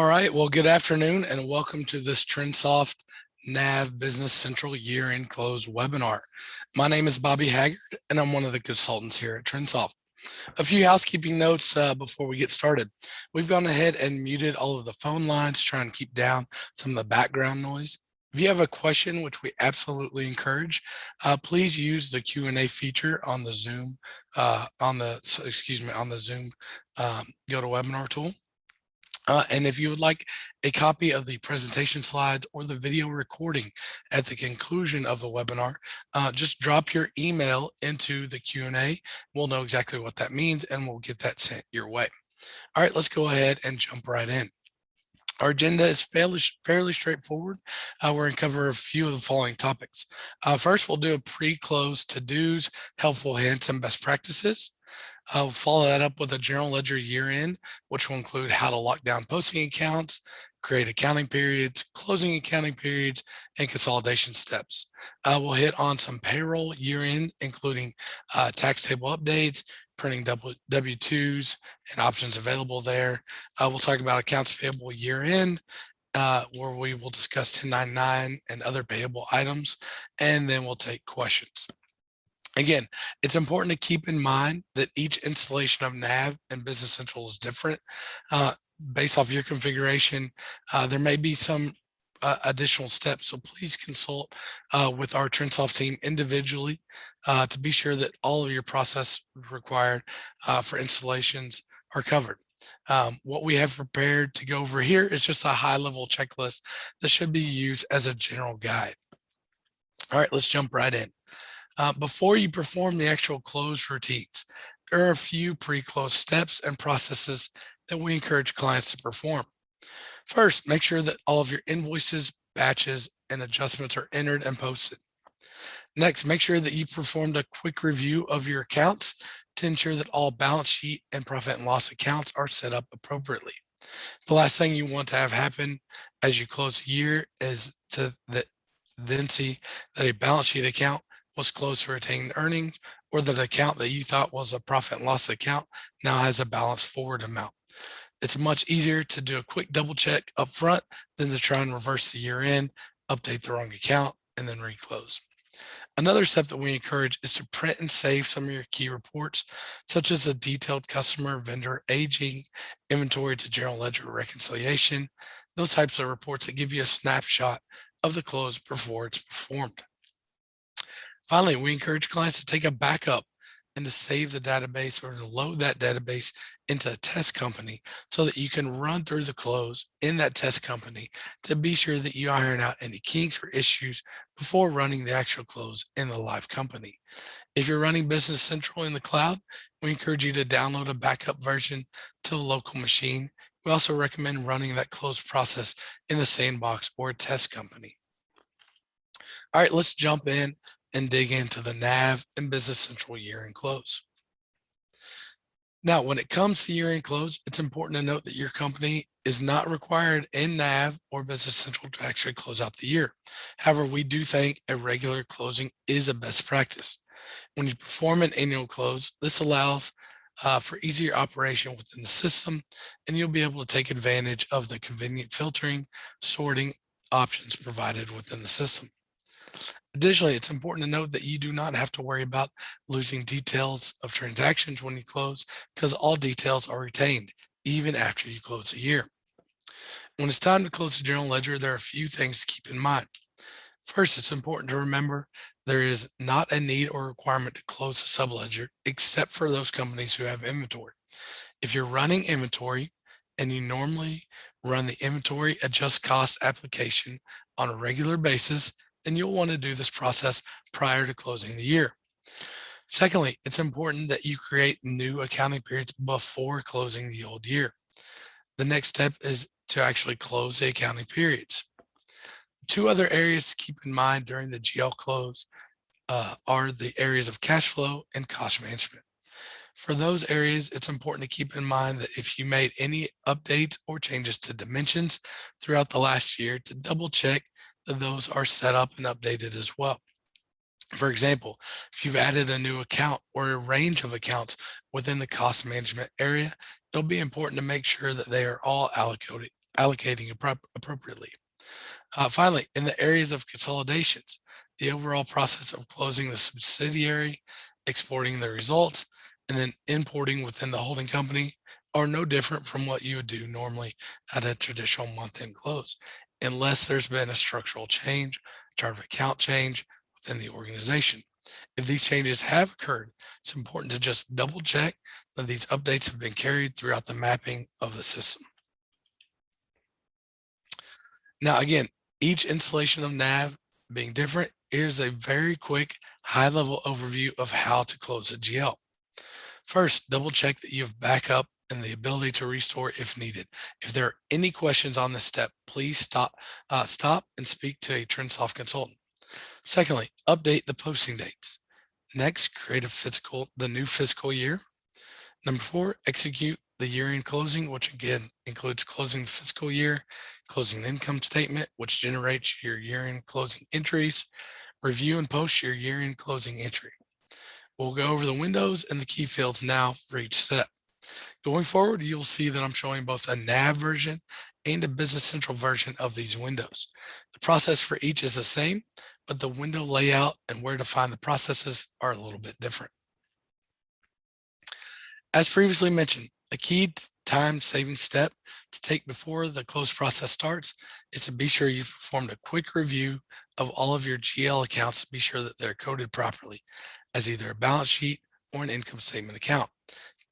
All right, well, good afternoon and welcome to this TrinSoft NAV Business Central Year-End Close webinar. My name is Bobby Haggard and I'm one of the consultants here at TrinSoft. A few housekeeping notes before we get started. We've gone ahead and muted all of the phone lines, trying to keep down some of the background noise. If you have a question, which we absolutely encourage, please use the Q&A feature on the Zoom, on the Zoom GoToWebinar tool. And if you would like a copy of the presentation slides or the video recording at the conclusion of the webinar, just drop your email into the Q&A. We'll know exactly what that means and we'll get that sent your way. All right, let's go ahead and jump right in. Our agenda is fairly straightforward. We're going to cover a few of the following topics. First, we'll do a pre-close to-dos, helpful hints, and best practices. We'll follow that up with a general ledger year-end, which will include how to lock down posting accounts, create accounting periods, closing accounting periods, and consolidation steps. We'll hit on some payroll year-end, including tax table updates, printing W-2s and options available there. We'll talk about accounts payable year-end, where we will discuss 1099 and other payable items, and then we'll take questions. Again, it's important to keep in mind that each installation of NAV and Business Central is different. Based off your configuration, there may be some additional steps, so please consult with our TrinSoft team individually to be sure that all of your process required for installations are covered. What we have prepared to go over here is just a high-level checklist that should be used as a general guide. All right, let's jump right in. Before you perform the actual close routines, there are a few pre-close steps and processes that we encourage clients to perform. First, make sure that all of your invoices, batches, and adjustments are entered and posted. Next, make sure that you performed a quick review of your accounts to ensure that all balance sheet and profit and loss accounts are set up appropriately. The last thing you want to have happen as you close the year is to then see that a balance sheet account was closed for retained earnings, or that account that you thought was a profit and loss account now has a balance forward amount. It's much easier to do a quick double check up front than to try and reverse the year end, update the wrong account, and then reclose. Another step that we encourage is to print and save some of your key reports, such as a detailed customer vendor aging, inventory to general ledger reconciliation, those types of reports that give you a snapshot of the close before it's performed. Finally, we encourage clients to take a backup and to save the database or to load that database into a test company so that you can run through the close in that test company to be sure that you iron out any kinks or issues before running the actual close in the live company. If you're running Business Central in the cloud, we encourage you to download a backup version to a local machine. We also recommend running that close process in the sandbox or a test company. All right, let's jump in and dig into the NAV and Business Central year-end close. Now, when it comes to year-end close, it's important to note that your company is not required in NAV or Business Central to actually close out the year. However, we do think a regular closing is a best practice. When you perform an annual close, this allows for easier operation within the system, and you'll be able to take advantage of the convenient filtering, sorting options provided within the system. Additionally, it's important to note that you do not have to worry about losing details of transactions when you close, because all details are retained even after you close a year. When it's time to close the general ledger, there are a few things to keep in mind. First, it's important to remember there is not a need or requirement to close a subledger except for those companies who have inventory. If you're running inventory and you normally run the inventory adjust cost application on a regular basis, then you'll want to do this process prior to closing the year. Secondly, it's important that you create new accounting periods before closing the old year. The next step is to actually close the accounting periods. Two other areas to keep in mind during the GL close are the areas of cash flow and cost management. For those areas, it's important to keep in mind that if you made any updates or changes to dimensions throughout the last year, to double check that those are set up and updated as well. For example, if you've added a new account or a range of accounts within the cost management area, it'll be important to make sure that they are all allocating appropriately. Finally, in the areas of consolidations, the overall process of closing the subsidiary, exporting the results, and then importing within the holding company are no different from what you would do normally at a traditional month-end close, unless there's been a structural change, chart of account change within the organization. If these changes have occurred, it's important to just double check that these updates have been carried throughout the mapping of the system. Now, again, each installation of NAV being different, here's a very quick high-level overview of how to close a GL. First, double check that you have backup and the ability to restore if needed. If there are any questions on this step, please stop and speak to a TrinSoft consultant. Secondly, update the posting dates. Next, create the new fiscal year. Number 4, execute the year-end closing, which again includes closing the fiscal year, closing the income statement, which generates your year-end closing entries, review and post your year-end closing entry. We'll go over the windows and the key fields now for each step. Going forward, you'll see that I'm showing both a NAV version and a Business Central version of these windows. The process for each is the same, but the window layout and where to find the processes are a little bit different. As previously mentioned, a key time-saving step to take before the close process starts is to be sure you've performed a quick review of all of your GL accounts to be sure that they're coded properly as either a balance sheet or an income statement account.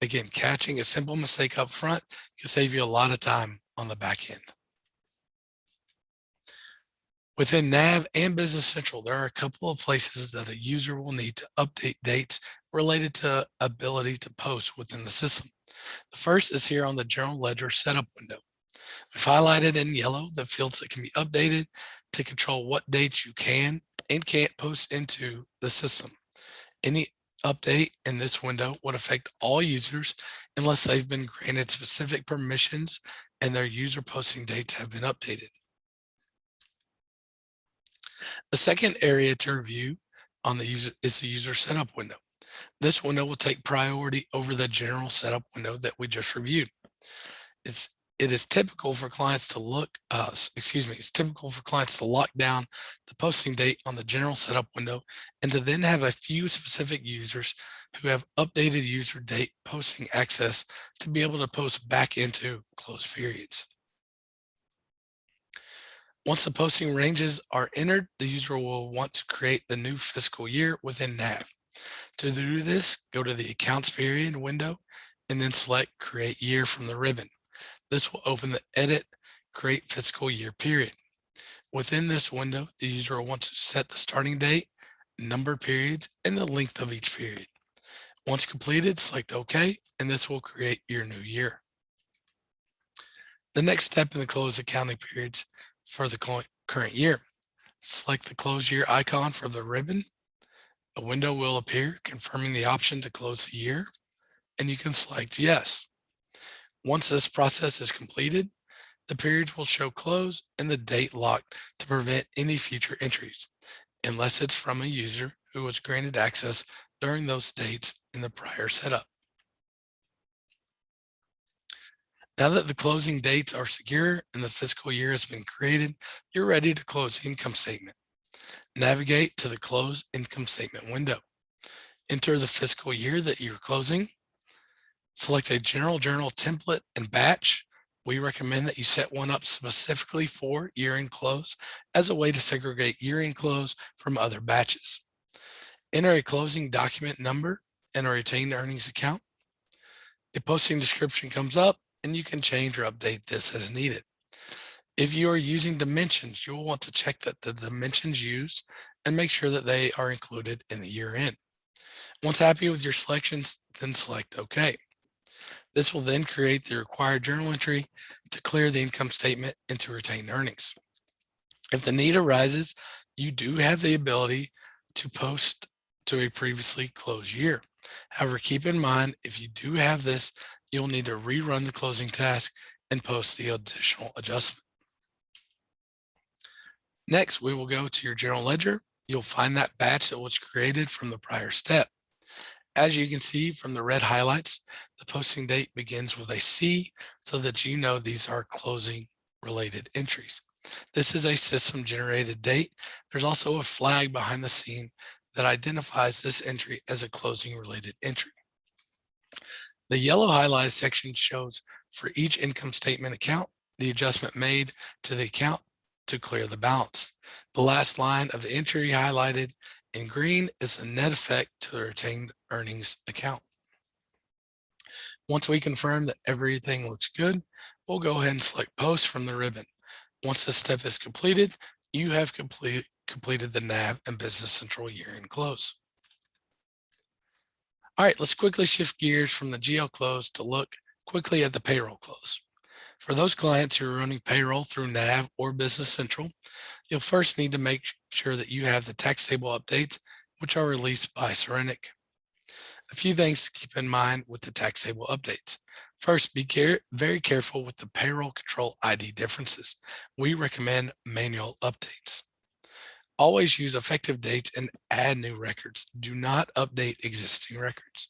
Again, catching a simple mistake up front can save you a lot of time on the back end. Within NAV and Business Central, there are a couple of places that a user will need to update dates related to ability to post within the system. The first is here on the General Ledger Setup window. We've highlighted in yellow the fields that can be updated to control what dates you can and can't post into the system. Any update in this window would affect all users unless they've been granted specific permissions and their user posting dates have been updated. The second area to review on the user is the user setup window. This window will take priority over the general setup window that we just reviewed. It is typical for clients to it's typical for clients to lock down the posting date on the general setup window and to then have a few specific users who have updated user date posting access to be able to post back into closed periods. Once the posting ranges are entered, the user will want to create the new fiscal year within NAV. To do this, go to the accounts period window and then select create year from the ribbon. This will open the edit create fiscal year period. Within this window, the user will want to set the starting date, number of periods, and the length of each period. Once completed, select OK, and this will create your new year. The next step in the close accounting periods for the current year. Select the close year icon for the ribbon. A window will appear confirming the option to close the year, and you can select yes. Once this process is completed, the periods will show close and the date locked to prevent any future entries, unless it's from a user who was granted access during those dates in the prior setup. Now that the closing dates are secure and the fiscal year has been created, you're ready to close the income statement. Navigate to the Close Income Statement window. Enter the fiscal year that you're closing. Select a general journal template and batch. We recommend that you set one up specifically for year-end close as a way to segregate year-end close from other batches. Enter a closing document number and a retained earnings account. A posting description comes up and you can change or update this as needed. If you are using dimensions, you'll want to check that the dimensions used and make sure that they are included in the year end. Once happy with your selections, then select OK. This will then create the required journal entry to clear the income statement into retained earnings. If the need arises, you do have the ability to post to a previously closed year. However, keep in mind, if you do have this, you'll need to rerun the closing task and post the additional adjustment. Next, we will go to your general ledger. You'll find that batch that was created from the prior step. As you can see from the red highlights, the posting date begins with a C so that you know these are closing related entries. This is a system generated date. There's also a flag behind the scene that identifies this entry as a closing related entry. The yellow highlighted section shows for each income statement account, the adjustment made to the account to clear the balance. The last line of the entry highlighted in green is the net effect to the retained earnings account. Once we confirm that everything looks good, we'll go ahead and select Post from the ribbon. Once this step is completed, you have completed the NAV and Business Central year-end close. All right, let's quickly shift gears from the GL close to look quickly at the payroll close. For those clients who are running payroll through NAV or Business Central, you'll first need to make sure that you have the tax table updates, which are released by Serenic. A few things to keep in mind with the tax table updates. First, be very careful with the payroll control ID differences. We recommend manual updates. Always use effective dates and add new records. Do not update existing records.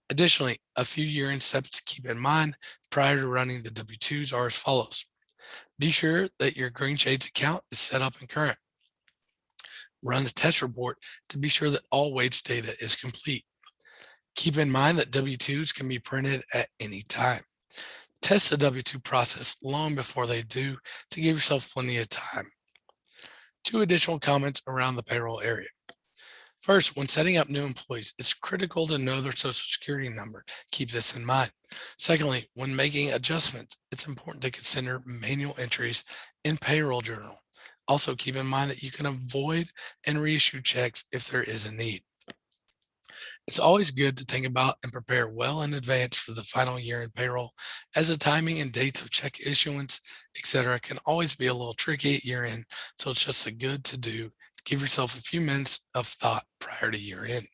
Additionally, a few year-end steps to keep in mind prior to running the W-2s are as follows. Be sure that your Green Shades account is set up and current. Run a test report to be sure that all wage data is complete. Keep in mind that W-2s can be printed at any time. Test the W-2 process long before they due to give yourself plenty of time. 2 additional comments around the payroll area. First, when setting up new employees, it's critical to know their social security number. Keep this in mind. Secondly, when making adjustments, it's important to consider manual entries in payroll journal. Also, keep in mind that you can avoid and reissue checks if there is a need. It's always good to think about and prepare well in advance for the final year in payroll, as the timing and dates of check issuance, etc., can always be a little tricky at year end. So it's just a good to do to give yourself a few minutes of thought prior to year end.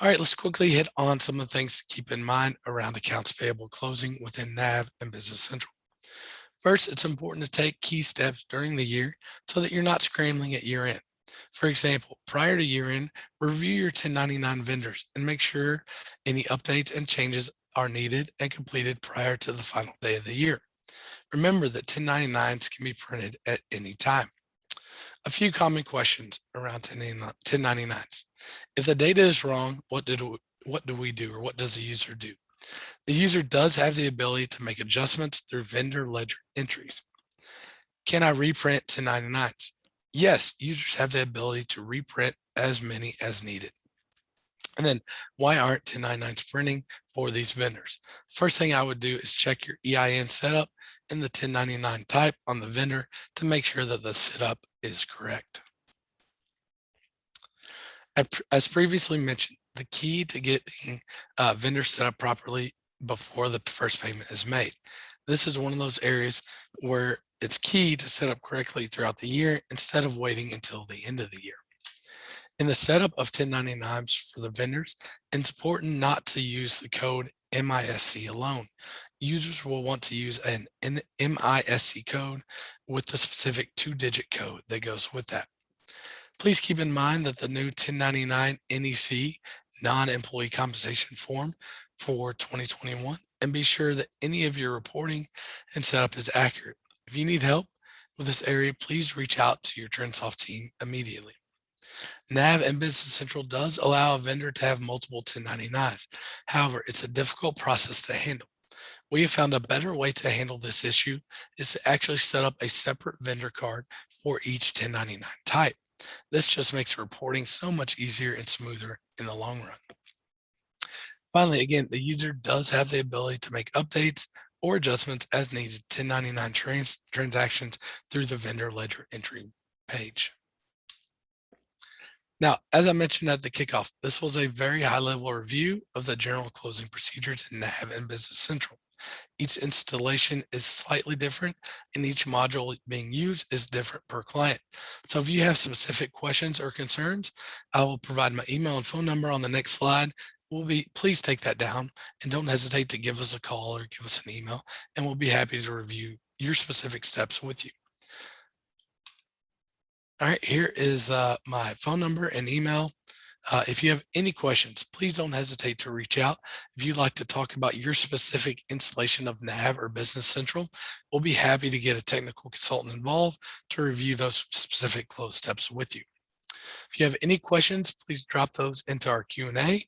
All right, let's quickly hit on some of the things to keep in mind around accounts payable closing within NAV and Business Central. First, it's important to take key steps during the year so that you're not scrambling at year end. For example, prior to year end, review your 1099 vendors and make sure any updates and changes are needed and completed prior to the final day of the year. Remember that 1099s can be printed at any time. A few common questions around 1099s. If the data is wrong, what do we do, or what does the user do? The user does have the ability to make adjustments through vendor ledger entries. Can I reprint 1099s? Yes, users have the ability to reprint as many as needed. And then why aren't 1099s printing for these vendors? First thing I would do is check your EIN setup and the 1099 type on the vendor to make sure that the setup is correct. As previously mentioned, the key to getting vendors set up properly before the first payment is made. This is one of those areas where it's key to set up correctly throughout the year instead of waiting until the end of the year. In the setup of 1099s for the vendors, it's important not to use the code MISC alone. Users will want to use an MISC code with the specific 2-digit code that goes with that. Please keep in mind that the new 1099 NEC non-employee compensation form for 2021, and be sure that any of your reporting and setup is accurate. If you need help with this area, please reach out to your TrinSoft team immediately. NAV and Business Central does allow a vendor to have multiple 1099s. However, it's a difficult process to handle. We have found a better way to handle this issue is to actually set up a separate vendor card for each 1099 type. This just makes reporting so much easier and smoother in the long run. Finally, again, the user does have the ability to make updates or adjustments as needed 1099 transactions through the vendor ledger entry page. Now, as I mentioned at the kickoff, this was a very high-level review of the general closing procedures in NAV and Business Central. Each installation is slightly different, and each module being used is different per client. So if you have specific questions or concerns, I will provide my email and phone number on the next slide. Please take that down and don't hesitate to give us a call or give us an email, and we'll be happy to review your specific steps with you. All right, here is my phone number and email. If you have any questions, please don't hesitate to reach out. If you'd like to talk about your specific installation of NAV or Business Central, we'll be happy to get a technical consultant involved to review those specific close steps with you. If you have any questions, please drop those into our Q&A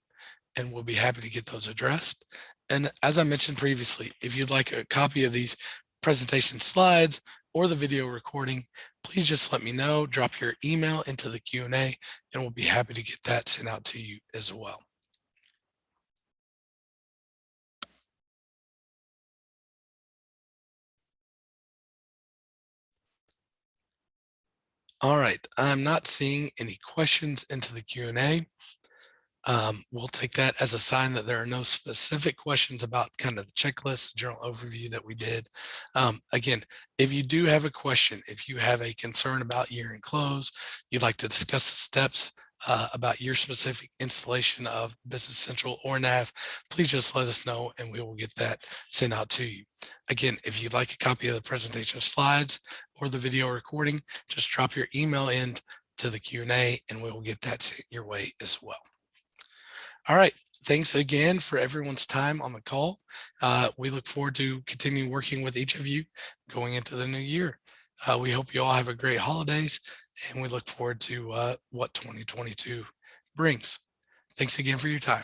and we'll be happy to get those addressed. And as I mentioned previously, if you'd like a copy of these presentation slides or the video recording, please just let me know, drop your email into the Q&A, and we'll be happy to get that sent out to you as well. All right, I'm not seeing any questions into the Q&A. We'll take that as a sign that there are no specific questions about kind of the checklist, general overview that we did. Again, if you do have a question, if you have a concern about year-end close, you'd like to discuss the steps about your specific installation of Business Central or NAV, please just let us know and we will get that sent out to you. Again, if you'd like a copy of the presentation slides or the video recording, just drop your email in to the Q&A and we will get that sent your way as well. All right. Thanks again for everyone's time on the call. We look forward to continuing working with each of you going into the new year. We hope you all have a great holidays and we look forward to what 2022 brings. Thanks again for your time.